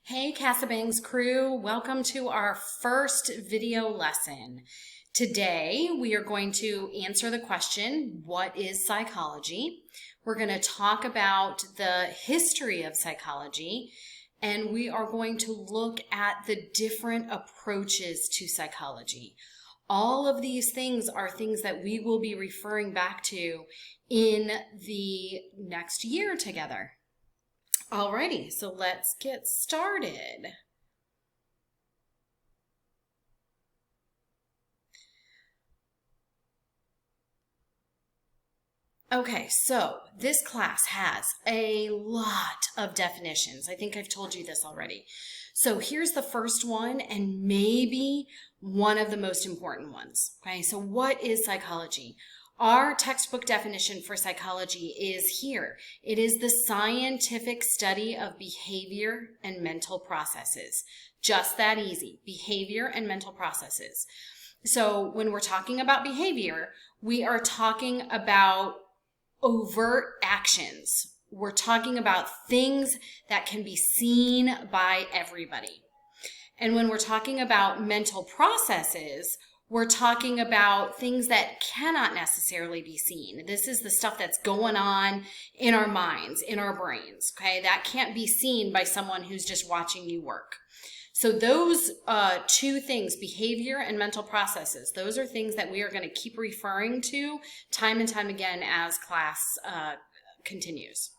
Hey Casibang's crew, welcome to our first video lesson. Today we are going to answer the question, what is psychology? We're going to talk about the history of psychology, and we are going to look at the different approaches to psychology. All of these things are things that we will be referring back to in the next year together. Alrighty, so let's get started. Okay, so this class has a lot of definitions. I think I've told you this already. So here's the first one, and maybe one of the most important ones. Okay, so what is psychology? Our textbook definition for psychology is here. It is the scientific study of behavior and mental processes. Just that easy. Behavior and mental processes. So when we're talking about behavior, we are talking about overt actions. We're talking about things that can be seen by everybody. And when we're talking about mental processes, we're talking about things that cannot necessarily be seen. This is the stuff that's going on in our minds, in our brains, okay? That can't be seen by someone who's just watching you work. So those two things, behavior and mental processes, those are things that we are going to keep referring to time and time again as class continues.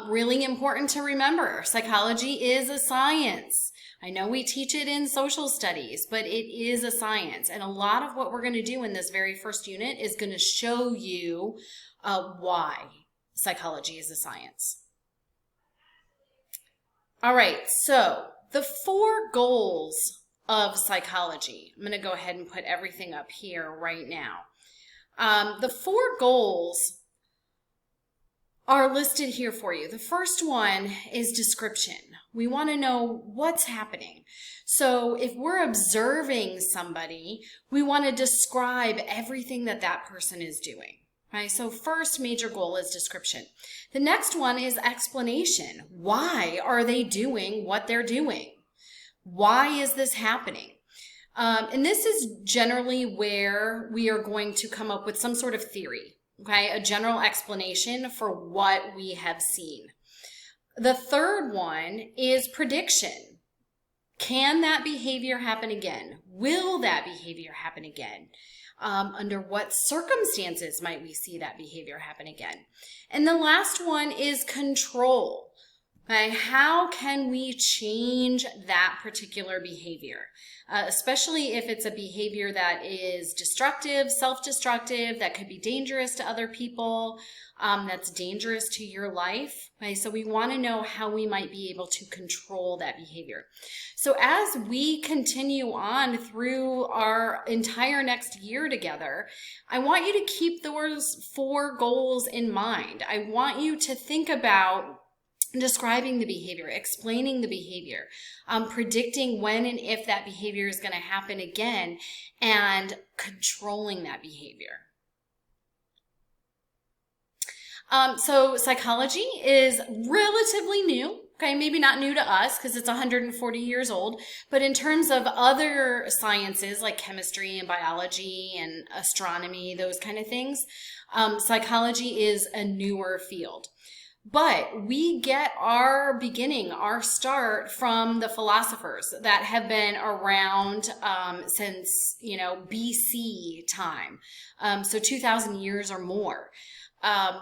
Really important to remember, psychology is a science. I know we teach it in social studies, but it is a science. And a lot of what we're going to do in this very first unit is going to show you why psychology is a science. All right, so the 4 goals of psychology. I'm going to go ahead and put everything up here right now. The 4 goals are listed here for you. The first one is description. We want to know what's happening. So if we're observing somebody, we want to describe everything that that person is doing. Right? So first major goal is description. The next one is explanation. Why are they doing what they're doing? Why is this happening? And this is generally where we are going to come up with some sort of theory. Okay, a general explanation for what we have seen. The third one is prediction. Can that behavior happen again? Will that behavior happen again? Under what circumstances might we see that behavior happen again? And the last one is control. Okay, how can we change that particular behavior? Especially if it's a behavior that is destructive, self-destructive, that could be dangerous to other people, that's dangerous to your life. Okay, so we want to know how we might be able to control that behavior. So as we continue on through our entire next year together, I want you to keep those 4 goals in mind. I want you to think about describing the behavior, explaining the behavior, predicting when and if that behavior is going to happen again, and controlling that behavior. So psychology is relatively new. Okay, maybe not new to us because it's 140 years old, but in terms of other sciences like chemistry and biology and astronomy, those kind of things, psychology is a newer field. But we get our beginning, our start from the philosophers that have been around since, BC time, so 2,000 years or more.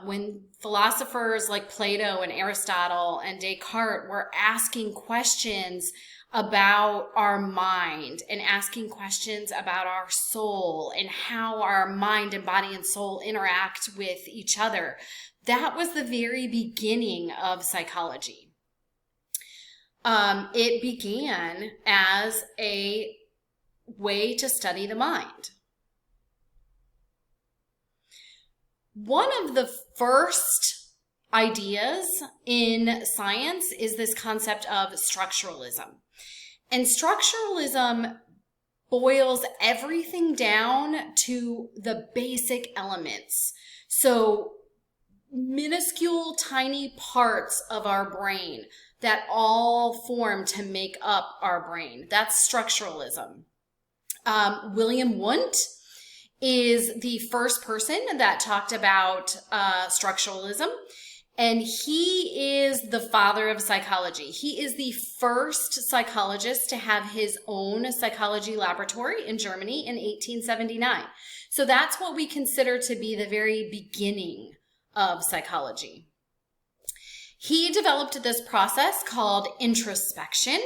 When philosophers like Plato and Aristotle and Descartes were asking questions about our mind and asking questions about our soul and how our mind and body and soul interact with each other, that was the very beginning of psychology. It began as a way to study the mind. One of the first ideas in science is this concept of structuralism. And structuralism boils everything down to the basic elements. So minuscule, tiny parts of our brain that all form to make up our brain. That's structuralism. William Wundt is the first person that talked about structuralism, and he is the father of psychology. He is the first psychologist to have his own psychology laboratory in Germany in 1879. So that's what we consider to be the very beginning of psychology. He developed this process called introspection.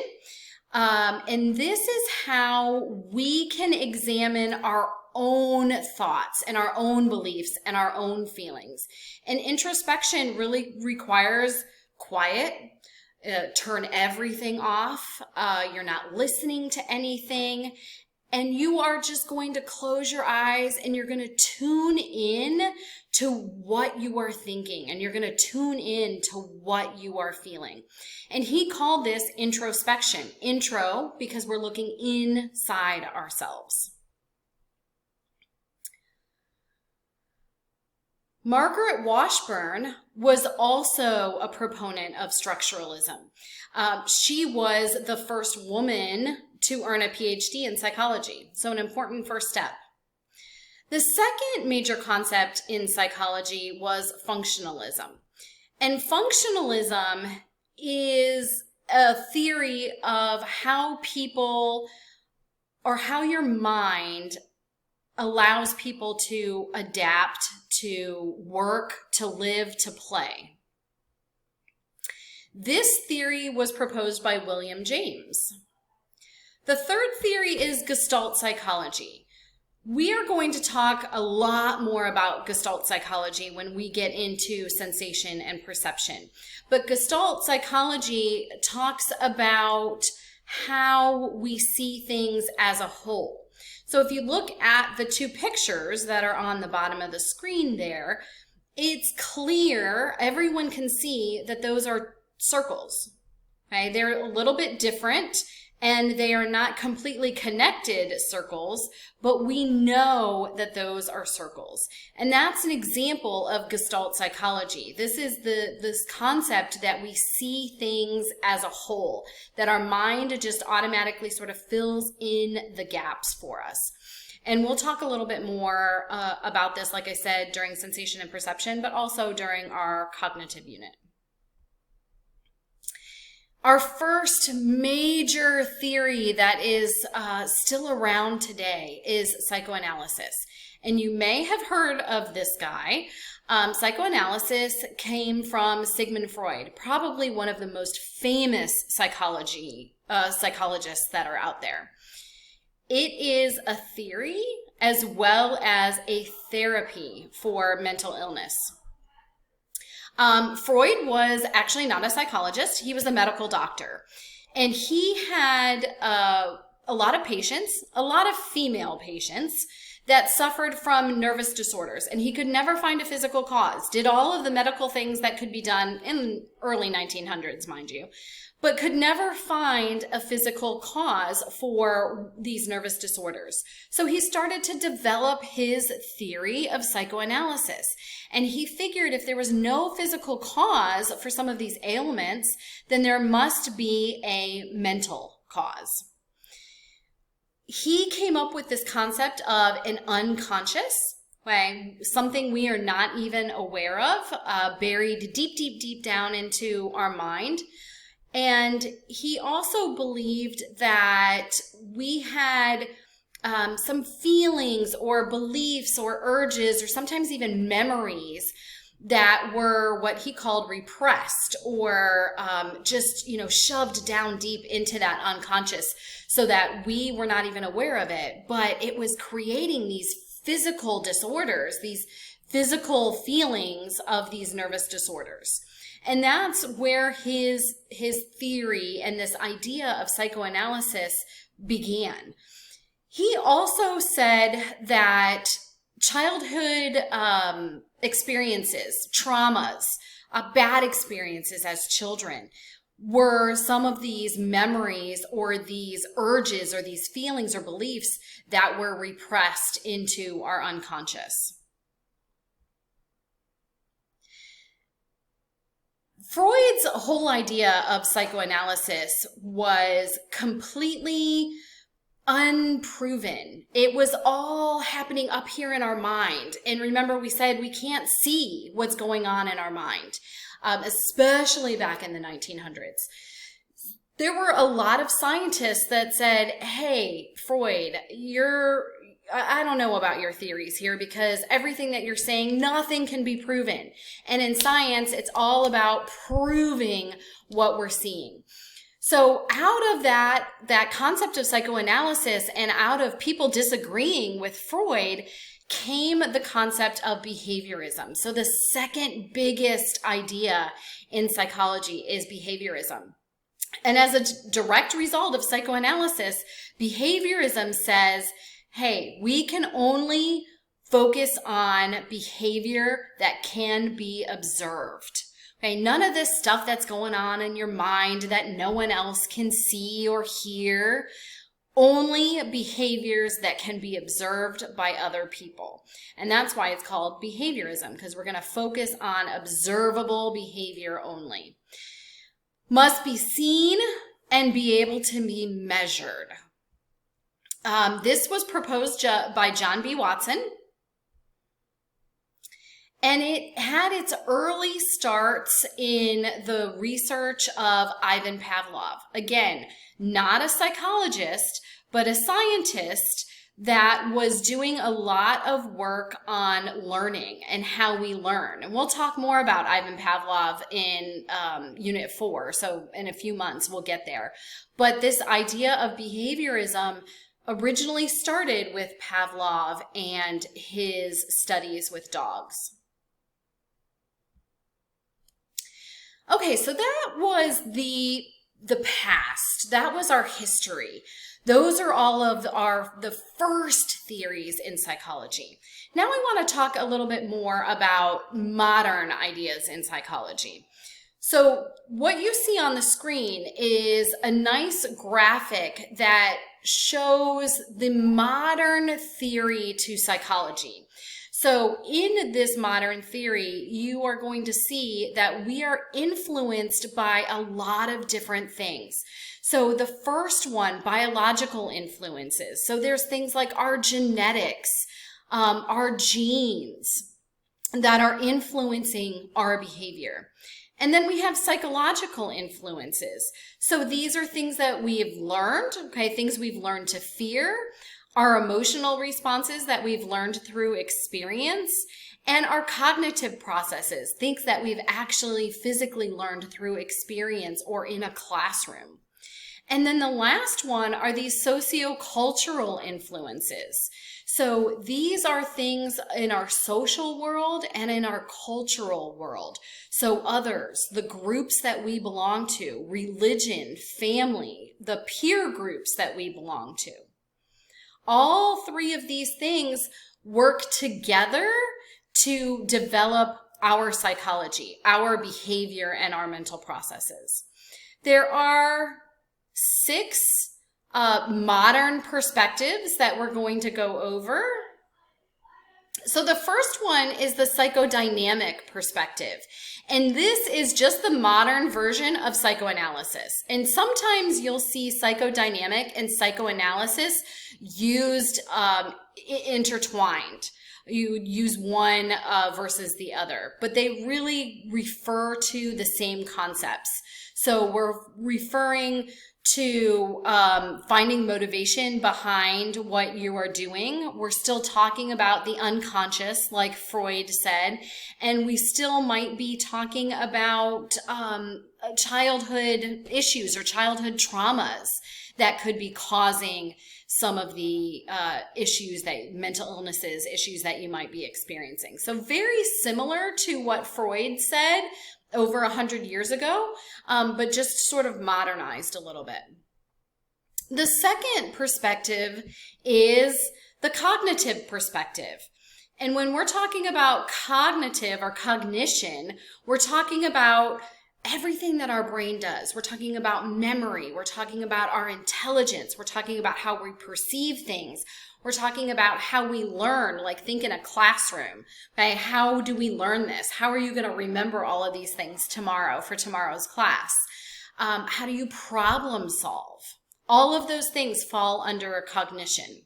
And this is how we can examine our own thoughts and our own beliefs and our own feelings. And introspection really requires quiet. Turn everything off. You're not listening to anything. And you are just going to close your eyes and you're going to tune in to what you are thinking, and you're going to tune in to what you are feeling. And he called this introspection. Intro, because we're looking inside ourselves. Margaret Washburn was also a proponent of structuralism. She was the first woman to earn a PhD in psychology, so an important first step. The second major concept in psychology was functionalism. And functionalism is a theory of how people, or how your mind allows people to adapt, to work, to live, to play. This theory was proposed by William James. The third theory is Gestalt psychology. We are going to talk a lot more about Gestalt psychology when we get into sensation and perception. But Gestalt psychology talks about how we see things as a whole. So if you look at the two pictures that are on the bottom of the screen there, it's clear, everyone can see that those are circles. Okay? They're a little bit different, and they are not completely connected circles, but we know that those are circles. And that's an example of Gestalt psychology. This is this concept that we see things as a whole, that our mind just automatically sort of fills in the gaps for us. And we'll talk a little bit more about this, like I said, during sensation and perception, but also during our cognitive unit. Our first major theory that is still around today is psychoanalysis. And you may have heard of this guy. Psychoanalysis came from Sigmund Freud, probably one of the most famous psychologists that are out there. It is a theory as well as a therapy for mental illness. Freud was actually not a psychologist. He was a medical doctor. And he had a lot of patients, a lot of female patients that suffered from nervous disorders. And he could never find a physical cause. Did all of the medical things that could be done in early 1900s, mind you, but could never find a physical cause for these nervous disorders. So he started to develop his theory of psychoanalysis. And he figured if there was no physical cause for some of these ailments, then there must be a mental cause. He came up with this concept of an unconscious, okay, something we are not even aware of, buried deep, deep, deep down into our mind. And he also believed that we had some feelings or beliefs or urges or sometimes even memories that were what he called repressed or just, shoved down deep into that unconscious so that we were not even aware of it. But it was creating these physical disorders, these physical feelings of these nervous disorders. And that's where his theory and this idea of psychoanalysis began. He also said that childhood experiences, traumas, bad experiences as children were some of these memories or these urges or these feelings or beliefs that were repressed into our unconscious. Freud's whole idea of psychoanalysis was completely unproven. It was all happening up here in our mind. And remember, we said we can't see what's going on in our mind, especially back in the 1900s. There were a lot of scientists that said, hey, Freud, I don't know about your theories here, because everything that you're saying, nothing can be proven. And in science, it's all about proving what we're seeing. So out of that concept of psychoanalysis and out of people disagreeing with Freud came the concept of behaviorism. So the second biggest idea in psychology is behaviorism. And as a direct result of psychoanalysis, behaviorism says, hey, we can only focus on behavior that can be observed. Okay, none of this stuff that's going on in your mind that no one else can see or hear. Only behaviors that can be observed by other people. And that's why it's called behaviorism, because we're going to focus on observable behavior only. Must be seen and be able to be measured. This was proposed by John B. Watson. And it had its early starts in the research of Ivan Pavlov. Again, not a psychologist, but a scientist that was doing a lot of work on learning and how we learn. And we'll talk more about Ivan Pavlov in Unit 4. So in a few months, we'll get there. But this idea of behaviorism originally started with Pavlov and his studies with dogs. Okay, so that was the past. That was our history. Those are all of the first theories in psychology. Now I want to talk a little bit more about modern ideas in psychology. So what you see on the screen is a nice graphic that shows the modern theory to psychology. So in this modern theory, you are going to see that we are influenced by a lot of different things. So the first one, biological influences. So there's things like our genetics, our genes that are influencing our behavior. And then we have psychological influences. So these are things that we've learned, okay, things we've learned to fear, our emotional responses that we've learned through experience, and our cognitive processes, things that we've actually physically learned through experience or in a classroom. And then the last one are these sociocultural influences. So these are things in our social world and in our cultural world. So others, the groups that we belong to, religion, family, the peer groups that we belong to. All three of these things work together to develop our psychology, our behavior, and our mental processes. There are 6 modern perspectives that we're going to go over. So the first one is the psychodynamic perspective. And this is just the modern version of psychoanalysis. And sometimes you'll see psychodynamic and psychoanalysis used intertwined. You use one versus the other, but they really refer to the same concepts. So we're referring to finding motivation behind what you are doing. We're still talking about the unconscious, like Freud said, and we still might be talking about childhood issues or childhood traumas that could be causing some of the mental illnesses, issues that you might be experiencing. So very similar to what Freud said over 100 years ago, but just sort of modernized a little bit. The second perspective is the cognitive perspective. And when we're talking about cognitive or cognition, we're talking about everything that our brain does. We're talking about memory. We're talking about our intelligence. We're talking about how we perceive things. We're talking about how we learn, like think in a classroom. Okay, how do we learn this? How are you going to remember all of these things tomorrow for tomorrow's class? How do you problem solve? All of those things fall under cognition.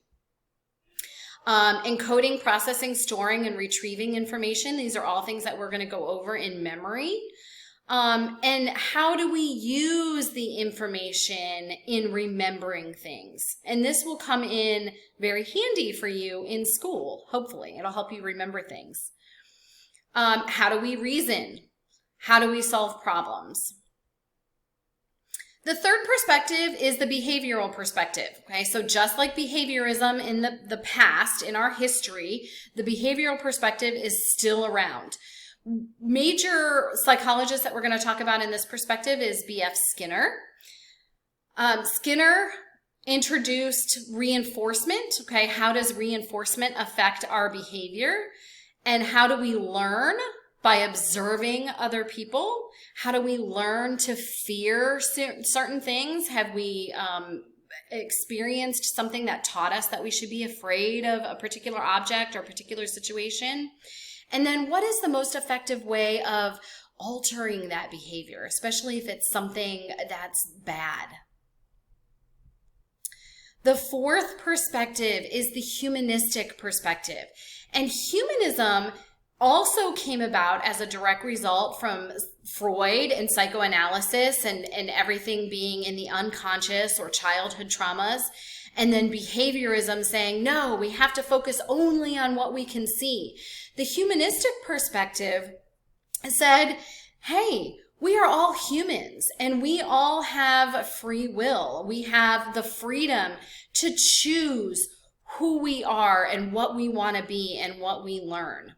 Encoding, processing, storing, and retrieving information. These are all things that we're going to go over in memory. And how do we use the information in remembering things? And this will come in very handy for you in school, hopefully. It'll help you remember things. How do we reason? How do we solve problems? The third perspective is the behavioral perspective. Okay, so just like behaviorism in the past, in our history, the behavioral perspective is still around. Major psychologists that we're going to talk about in this perspective is B.F. Skinner. Skinner introduced reinforcement. Okay, how does reinforcement affect our behavior? And how do we learn? By observing other people. How do we learn to fear certain things? Have we experienced something that taught us that we should be afraid of a particular object or a particular situation? And then what is the most effective way of altering that behavior, especially if it's something that's bad? The fourth perspective is the humanistic perspective. And humanism also came about as a direct result from Freud and psychoanalysis and everything being in the unconscious or childhood traumas. And then behaviorism saying, no, we have to focus only on what we can see. The humanistic perspective said, hey, we are all humans and we all have free will. We have the freedom to choose who we are and what we want to be and what we learn.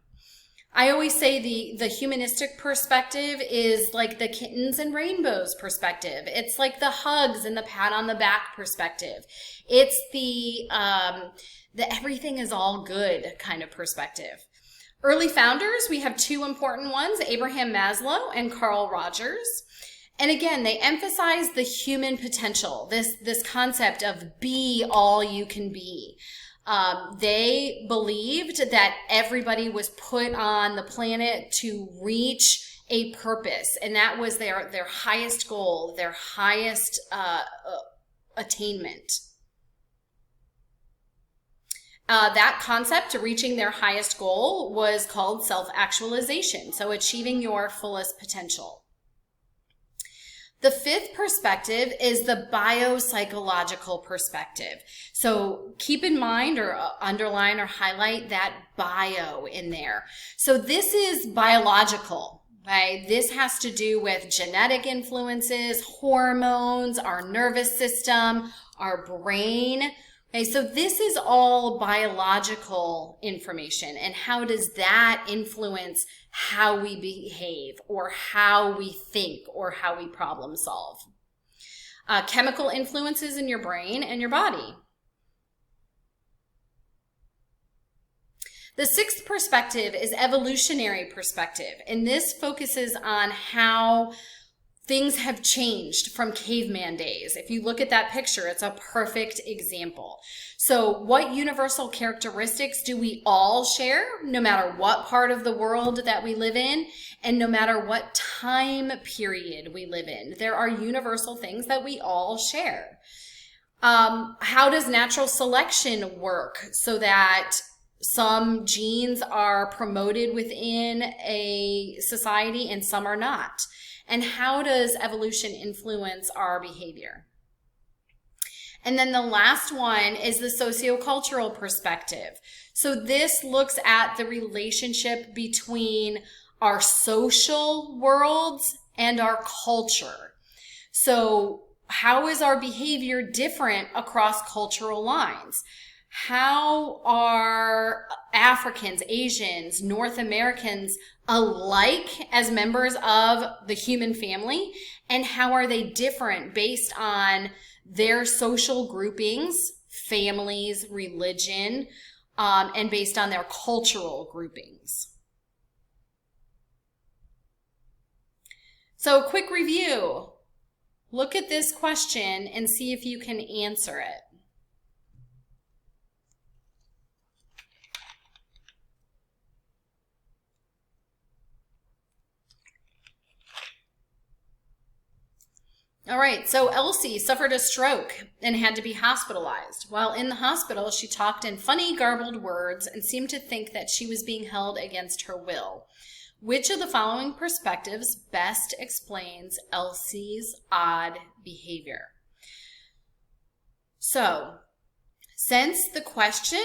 I always say the humanistic perspective is like the kittens and rainbows perspective. It's like the hugs and the pat on the back perspective. It's the everything is all good kind of perspective. Early founders, we have two important ones, Abraham Maslow and Carl Rogers. And again, they emphasize the human potential, this concept of be all you can be. They believed that everybody was put on the planet to reach a purpose, and that was their highest goal, their highest attainment. That concept, reaching their highest goal, was called self-actualization, so achieving your fullest potential. The fifth perspective is the biopsychological perspective. So keep in mind or underline or highlight that bio in there. So this is biological, okay? This has to do with genetic influences, hormones, our nervous system, our brain. Okay, so this is all biological information, and how does that influence how we behave or how we think or how we problem solve? Chemical influences in your brain and your body. The sixth perspective is evolutionary perspective, and this focuses on how things have changed from caveman days. If you look at that picture, it's a perfect example. So what universal characteristics do we all share, no matter what part of the world that we live in, and no matter what time period we live in? There are universal things that we all share. How does natural selection work so that some genes are promoted within a society and some are not? And how does evolution influence our behavior? And then the last one is the sociocultural perspective. So this looks at the relationship between our social worlds and our culture. So how is our behavior different across cultural lines? How are Africans, Asians, North Americans alike as members of the human family? And how are they different based on their social groupings, families, religion, and based on their cultural groupings? So quick review. Look at this question and see if you can answer it. All right, so Elsie suffered a stroke and had to be hospitalized. While in the hospital, she talked in funny, garbled words and seemed to think that she was being held against her will. Which of the following perspectives best explains Elsie's odd behavior? So, since the question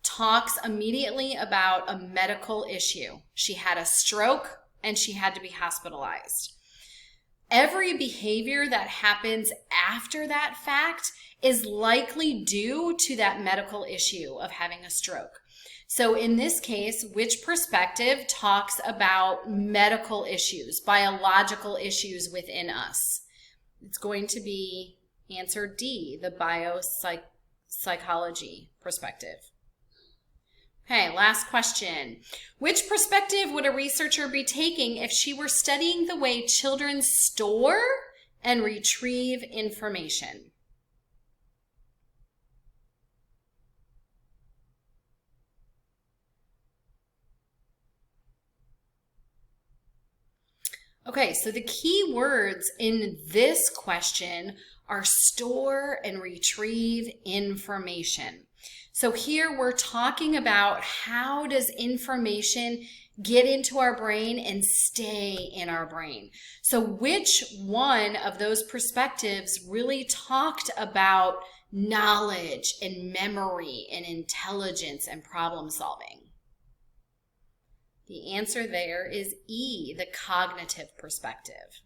talks immediately about a medical issue, she had a stroke and she had to be hospitalized. Every behavior that happens after that fact is likely due to that medical issue of having a stroke. So in this case, which perspective talks about medical issues, biological issues within us? It's going to be answer D, the biopsychology perspective. Okay, last question. Which perspective would a researcher be taking if she were studying the way children store and retrieve information? Okay, so the key words in this question are store and retrieve information. So here we're talking about how does information get into our brain and stay in our brain. So which one of those perspectives really talked about knowledge and memory and intelligence and problem solving? The answer there is E, the cognitive perspective.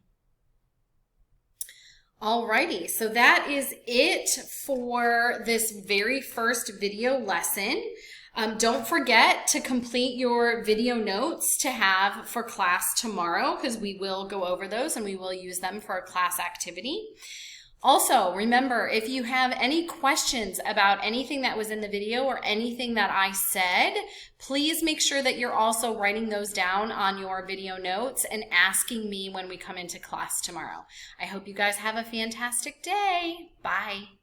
Alrighty, so that is it for this very first video lesson. Don't forget to complete your video notes to have for class tomorrow, because we will go over those and we will use them for a class activity. Also, remember, if you have any questions about anything that was in the video or anything that I said, please make sure that you're also writing those down on your video notes and asking me when we come into class tomorrow. I hope you guys have a fantastic day. Bye.